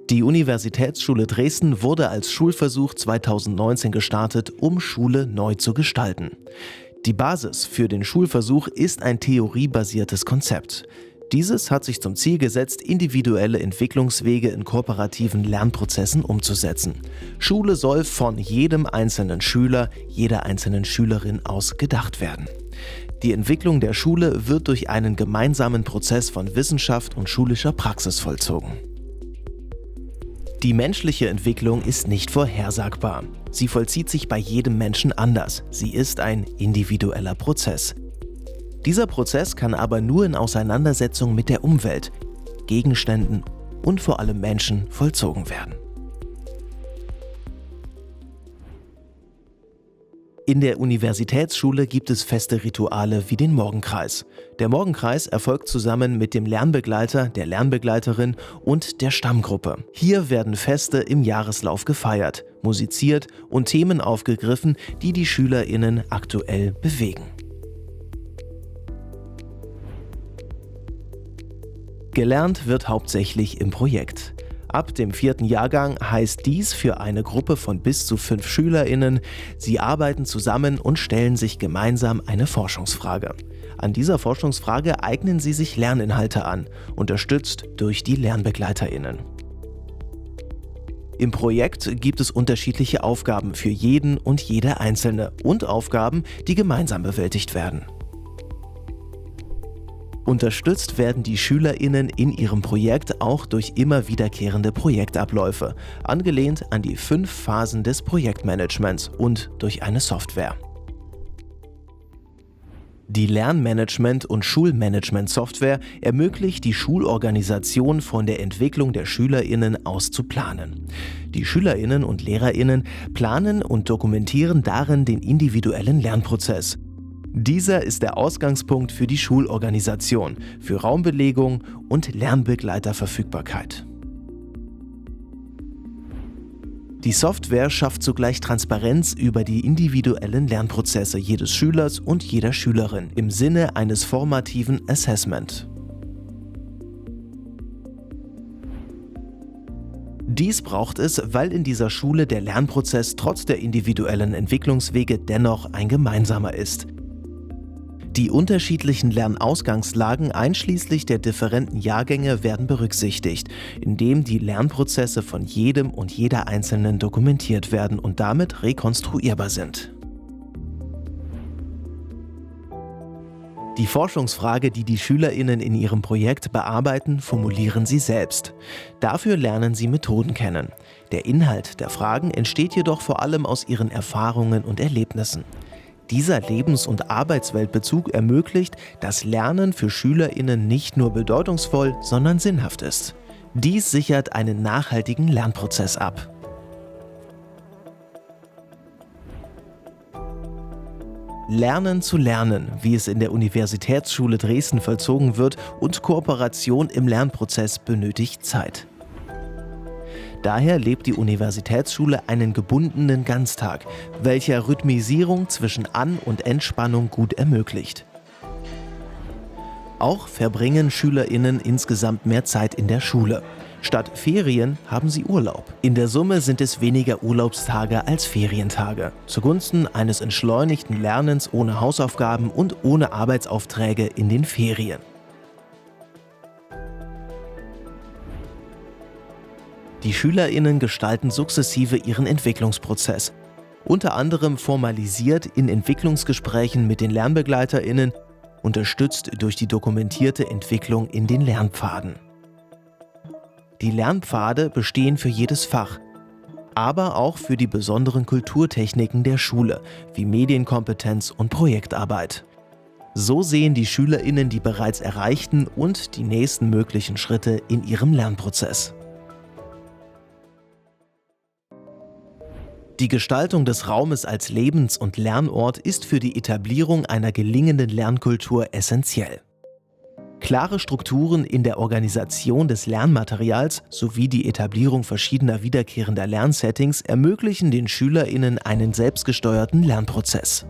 Die Universitätsschule Dresden wurde als Schulversuch 2019 gestartet, um Schule neu zu gestalten. Die Basis für den Schulversuch ist ein theoriebasiertes Konzept. Dieses hat sich zum Ziel gesetzt, individuelle Entwicklungswege in kooperativen Lernprozessen umzusetzen. Schule soll von jedem einzelnen Schüler, jeder einzelnen Schülerin aus gedacht werden. Die Entwicklung der Schule wird durch einen gemeinsamen Prozess von Wissenschaft und schulischer Praxis vollzogen. Die menschliche Entwicklung ist nicht vorhersagbar. Sie vollzieht sich bei jedem Menschen anders. Sie ist ein individueller Prozess. Dieser Prozess kann aber nur in Auseinandersetzung mit der Umwelt, Gegenständen und vor allem Menschen vollzogen werden. In der Universitätsschule gibt es feste Rituale wie den Morgenkreis. Der Morgenkreis erfolgt zusammen mit dem Lernbegleiter, der Lernbegleiterin und der Stammgruppe. Hier werden Feste im Jahreslauf gefeiert, musiziert und Themen aufgegriffen, die die SchülerInnen aktuell bewegen. Gelernt wird hauptsächlich im Projekt. Ab dem 4. Jahrgang heißt dies für eine Gruppe von bis zu 5 SchülerInnen, sie arbeiten zusammen und stellen sich gemeinsam eine Forschungsfrage. An dieser Forschungsfrage eignen sie sich Lerninhalte an, unterstützt durch die LernbegleiterInnen. Im Projekt gibt es unterschiedliche Aufgaben für jeden und jede Einzelne und Aufgaben, die gemeinsam bewältigt werden. Unterstützt werden die SchülerInnen in ihrem Projekt auch durch immer wiederkehrende Projektabläufe, angelehnt an die 5 Phasen des Projektmanagements und durch eine Software. Die Lernmanagement- und Schulmanagement-Software ermöglicht die Schulorganisation von der Entwicklung der SchülerInnen aus zu planen. Die SchülerInnen und LehrerInnen planen und dokumentieren darin den individuellen Lernprozess. Dieser ist der Ausgangspunkt für die Schulorganisation, für Raumbelegung und Lernbegleiterverfügbarkeit. Die Software schafft zugleich Transparenz über die individuellen Lernprozesse jedes Schülers und jeder Schülerin im Sinne eines formativen Assessment. Dies braucht es, weil in dieser Schule der Lernprozess trotz der individuellen Entwicklungswege dennoch ein gemeinsamer ist. Die unterschiedlichen Lernausgangslagen einschließlich der differenten Jahrgänge werden berücksichtigt, indem die Lernprozesse von jedem und jeder Einzelnen dokumentiert werden und damit rekonstruierbar sind. Die Forschungsfrage, die die SchülerInnen in ihrem Projekt bearbeiten, formulieren sie selbst. Dafür lernen sie Methoden kennen. Der Inhalt der Fragen entsteht jedoch vor allem aus ihren Erfahrungen und Erlebnissen. Dieser Lebens- und Arbeitsweltbezug ermöglicht, dass Lernen für SchülerInnen nicht nur bedeutungsvoll, sondern sinnhaft ist. Dies sichert einen nachhaltigen Lernprozess ab. Lernen zu lernen, wie es in der Universitätsschule Dresden vollzogen wird, und Kooperation im Lernprozess benötigt Zeit. Daher lebt die Universitätsschule einen gebundenen Ganztag, welcher Rhythmisierung zwischen An- und Entspannung gut ermöglicht. Auch verbringen SchülerInnen insgesamt mehr Zeit in der Schule. Statt Ferien haben sie Urlaub. In der Summe sind es weniger Urlaubstage als Ferientage, zugunsten eines entschleunigten Lernens ohne Hausaufgaben und ohne Arbeitsaufträge in den Ferien. Die SchülerInnen gestalten sukzessive ihren Entwicklungsprozess, unter anderem formalisiert in Entwicklungsgesprächen mit den LernbegleiterInnen, unterstützt durch die dokumentierte Entwicklung in den Lernpfaden. Die Lernpfade bestehen für jedes Fach, aber auch für die besonderen Kulturtechniken der Schule, wie Medienkompetenz und Projektarbeit. So sehen die SchülerInnen die bereits erreichten und die nächsten möglichen Schritte in ihrem Lernprozess. Die Gestaltung des Raumes als Lebens- und Lernort ist für die Etablierung einer gelingenden Lernkultur essentiell. Klare Strukturen in der Organisation des Lernmaterials sowie die Etablierung verschiedener wiederkehrender Lernsettings ermöglichen den SchülerInnen einen selbstgesteuerten Lernprozess.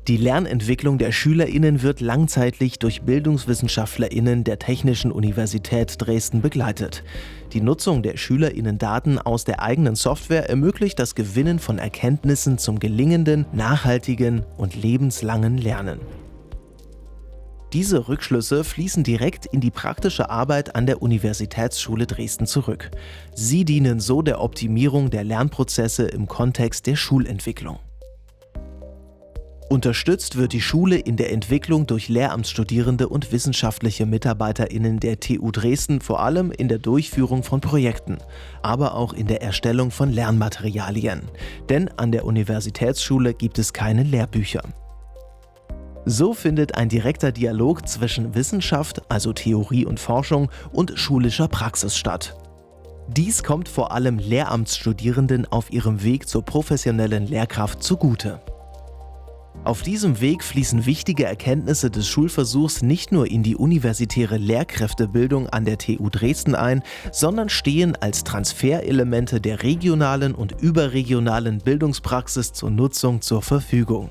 Die Lernentwicklung der SchülerInnen wird langzeitlich durch BildungswissenschaftlerInnen der Technischen Universität Dresden begleitet. Die Nutzung der SchülerInnen-Daten aus der eigenen Software ermöglicht das Gewinnen von Erkenntnissen zum gelingenden, nachhaltigen und lebenslangen Lernen. Diese Rückschlüsse fließen direkt in die praktische Arbeit an der Universitätsschule Dresden zurück. Sie dienen so der Optimierung der Lernprozesse im Kontext der Schulentwicklung. Unterstützt wird die Schule in der Entwicklung durch Lehramtsstudierende und wissenschaftliche MitarbeiterInnen der TU Dresden, vor allem in der Durchführung von Projekten, aber auch in der Erstellung von Lernmaterialien. Denn an der Universitätsschule gibt es keine Lehrbücher. So findet ein direkter Dialog zwischen Wissenschaft, also Theorie und Forschung, und schulischer Praxis statt. Dies kommt vor allem Lehramtsstudierenden auf ihrem Weg zur professionellen Lehrkraft zugute. Auf diesem Weg fließen wichtige Erkenntnisse des Schulversuchs nicht nur in die universitäre Lehrkräftebildung an der TU Dresden ein, sondern stehen als Transferelemente der regionalen und überregionalen Bildungspraxis zur Nutzung zur Verfügung.